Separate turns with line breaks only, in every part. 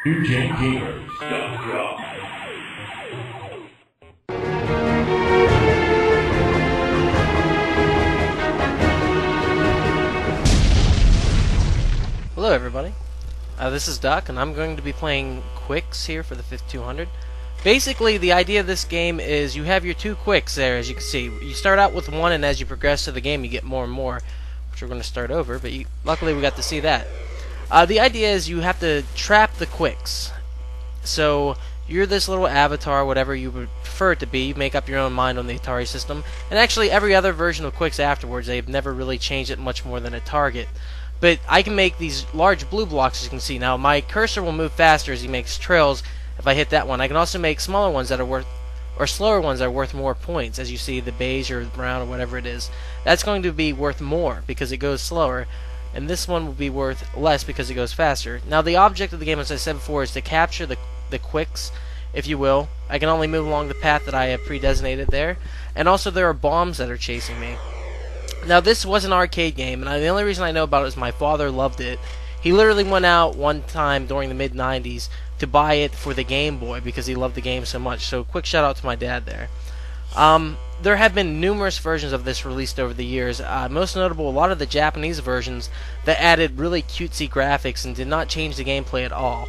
NewGenGamers.com.
Hello everybody, this is Duck, and I'm going to be playing Quicks here for the 5200. Basically, the idea of this game is you have your two Quicks there, as you can see. You start out with one, and as you progress to the game, you get more and more, which we're going to start over, but luckily we got to see that. The idea is you have to trap the Quicks. So, you're this little avatar, whatever you would prefer it to be. You make up your own mind on the Atari system. And actually, every other version of Quicks afterwards, they've never really changed it much more than a target. But I can make these large blue blocks, as you can see. Now, my cursor will move faster as he makes trails if I hit that one. I can also make smaller ones that are worth, or slower ones that are worth more points. As you see, the beige or brown or whatever it is. That's going to be worth more because it goes slower. And this one will be worth less because it goes faster. Now, the object of the game, as I said before, is to capture the Quicks, if you will. I can only move along the path that I have pre-designated there. And also, there are bombs that are chasing me. Now, this was an arcade game, and the only reason I know about it is my father loved it. He literally went out one time during the mid-90s to buy it for the Game Boy because he loved the game so much. So, quick shout-out to my dad there. There have been numerous versions of this released over the years. Most notable, a lot of the Japanese versions that added really cutesy graphics and did not change the gameplay at all.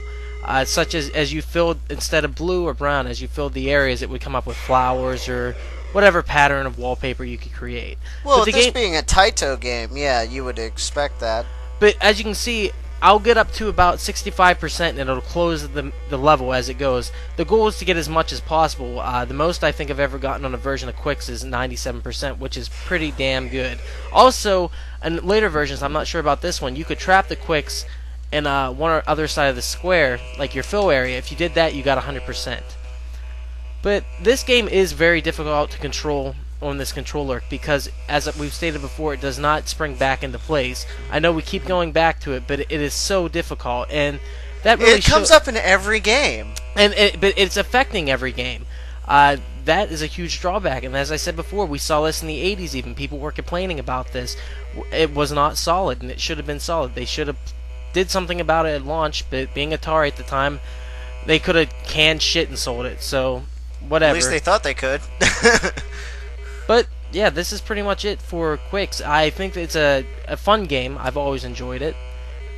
Such as you filled, instead of blue or brown, as you filled the areas, it would come up with flowers or whatever pattern of wallpaper you could create.
Well, with this being a Taito game, yeah, you would expect that.
But as you can see, I'll get up to about 65% and it'll close the level as it goes. The goal is to get as much as possible. The most I think I've ever gotten on a version of Quicks is 97%, which is pretty damn good. Also, in later versions, I'm not sure about this one, you could trap the Quicks in one or other side of the square, like your fill area. If you did that, you got 100%. But this game is very difficult to control on this controller because, as we've stated before, it does not spring back into place. I know we keep going back to it, but it is so difficult, and that really
comes up in every game.
But it's affecting every game. That is a huge drawback, and as I said before, we saw this in the 80s even. People were complaining about this. It was not solid, and it should have been solid. They should have did something about it at launch, but being Atari at the time, they could have canned shit and sold it, so whatever.
At least they thought they could.
But yeah, this is pretty much it for Quicks. I think it's a fun game. I've always enjoyed it.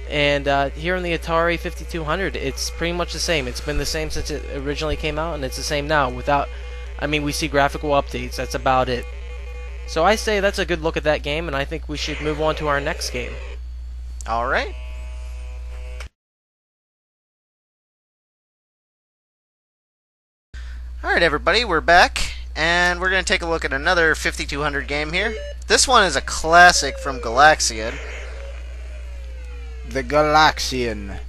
And here on the Atari 5200, it's pretty much the same. It's been the same since it originally came out, and it's the same now. We see graphical updates. That's about it. So I say that's a good look at that game, and I think we should move on to our next game.
All right. Alright everybody, we're back, and we're going to take a look at another 5200 game here. This one is a classic from Galaxian.
The Galaxian.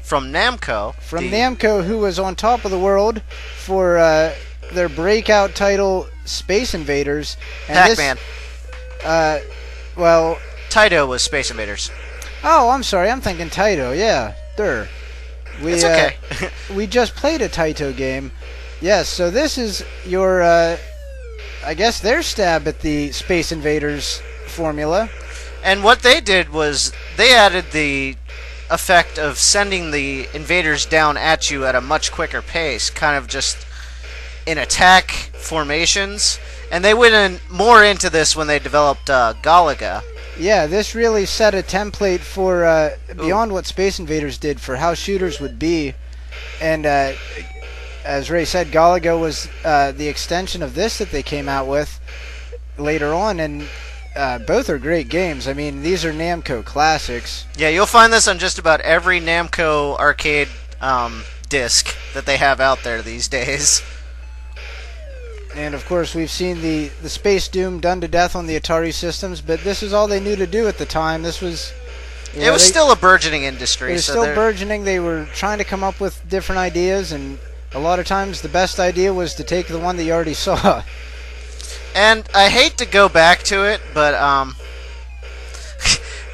From Namco.
From Namco, who was on top of the world for their breakout title, Space Invaders.
Pac-Man.
Well...
Taito was Space Invaders.
Oh, I'm sorry, I'm thinking Taito, yeah.
It's okay.
We just played a Taito game. Yes, so this is your, I guess their stab at the Space Invaders formula.
And what they did was they added the effect of sending the invaders down at you at a much quicker pace, kind of just in attack formations. And they went more into this when they developed Galaga.
Yeah, this really set a template for beyond what Space Invaders did for how shooters would be. And as Ray said, Galaga was the extension of this that they came out with later on, and both are great games. I mean, these are Namco classics.
Yeah, you'll find this on just about every Namco arcade disc that they have out there these days.
And of course, we've seen the Space Doom done to death on the Atari systems, but this is all they knew to do at the time. This was...
It was still a burgeoning industry.
It was still burgeoning. They were trying to come up with different ideas, and a lot of times the best idea was to take the one that you already saw.
And I hate to go back to it, but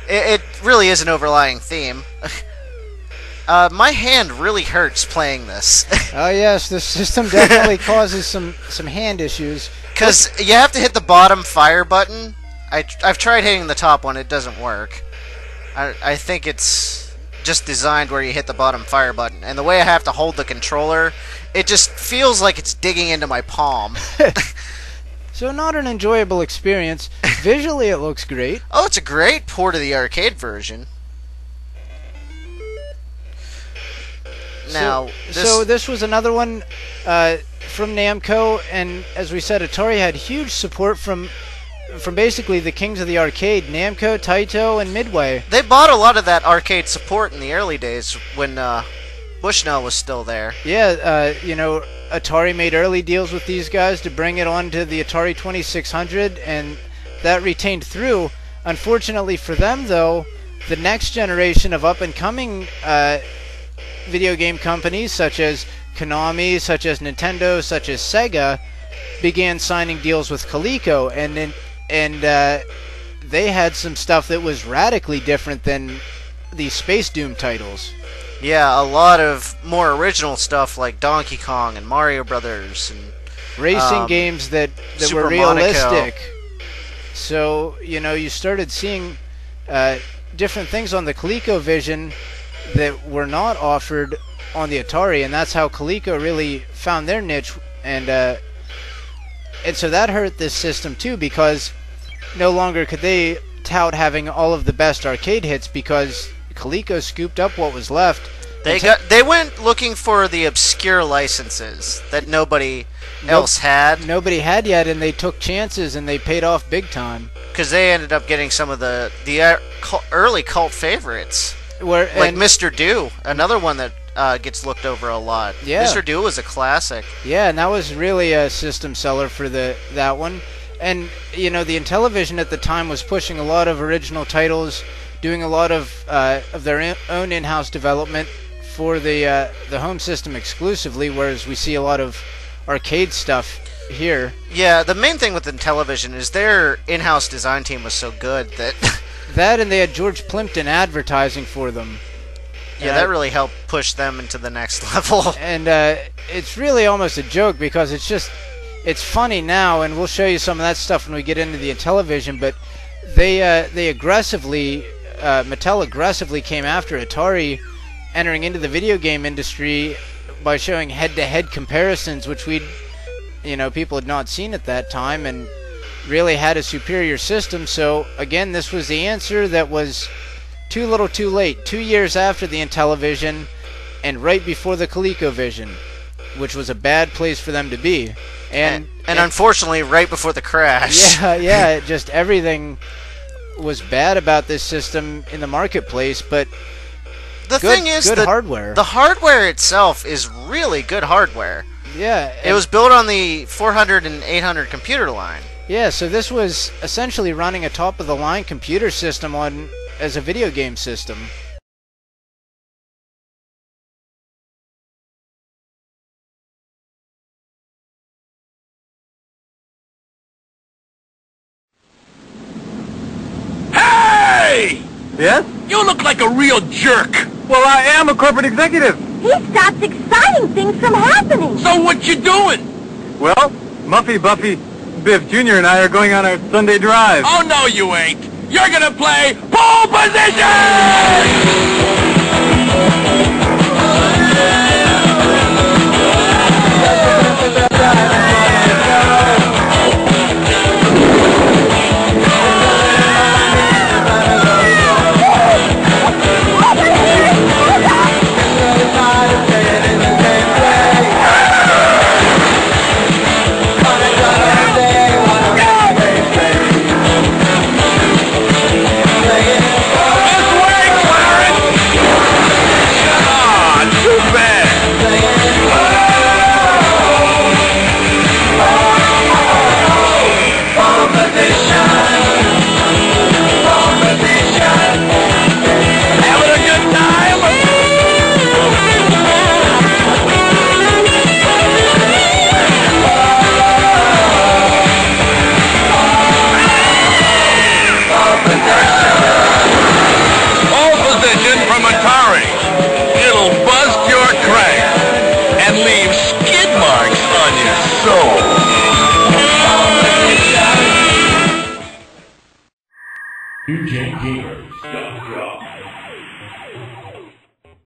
it really is an overlying theme. My hand really hurts playing this.
Oh yes, the system definitely causes some hand issues.
Because you have to hit the bottom fire button. I've tried hitting the top one, it doesn't work. I think it's just designed where you hit the bottom fire button. And the way I have to hold the controller, it just feels like it's digging into my palm.
So not an enjoyable experience. Visually, it looks great.
Oh, it's a great port of the arcade version. Now,
so this was another one from Namco, and as we said, Atari had huge support from basically the kings of the arcade, Namco, Taito, and Midway.
They bought a lot of that arcade support in the early days when Bushnell was still there.
Yeah, you know, Atari made early deals with these guys to bring it onto the Atari 2600, and that retained through. Unfortunately for them, though, the next generation of up-and-coming video game companies, such as Konami, such as Nintendo, such as Sega, began signing deals with Coleco, and they had some stuff that was radically different than the Space Doom titles.
Yeah, a lot of more original stuff like Donkey Kong and Mario Brothers and
racing games that
Super
were realistic.
Monaco.
So, you know, you started seeing different things on the ColecoVision that were not offered on the Atari, and that's how Coleco really found their niche, and so that hurt this system too, because no longer could they tout having all of the best arcade hits, because Coleco scooped up what was left.
They went looking for the obscure licenses that nobody else had.
Nobody had yet, and they took chances, and they paid off big time.
Because they ended up getting some of the early cult favorites. Like Mr. Do, another one that gets looked over a lot.
Yeah.
Mr. Do was a classic.
Yeah, and that was really a system seller for that one. And, you know, the Intellivision at the time was pushing a lot of original titles, doing a lot of their own in-house development for the home system exclusively, whereas we see a lot of arcade stuff here.
Yeah, the main thing with Intellivision is their in-house design team was so good that...
That, and they had George Plimpton advertising for them.
Yeah, that really helped push them into the next level.
And it's really almost a joke, because it's funny now, and we'll show you some of that stuff when we get into the Intellivision, but they aggressively, Mattel aggressively came after Atari entering into the video game industry by showing head-to-head comparisons, which people had not seen at that time, and really had a superior system. So again, this was the answer that was too little too late, 2 years after the Intellivision and right before the ColecoVision, which was a bad place for them to be. And
unfortunately right before the crash.
Yeah, just everything was bad about this system in the marketplace, but
the thing is,
good hardware.
The hardware itself is really good hardware.
Yeah.
It was built on the 400 and 800 computer line.
Yeah, so this was essentially running a top-of-the-line computer system as a video game system.
Hey!
Yes?
You look like a real jerk.
Well, I am a corporate executive.
He stops exciting things from happening.
So what you doing?
Well, Muffy, Buffy, Biff Jr. and I are going on our Sunday drive.
Oh, no, you ain't. You're gonna play pole position!
UJG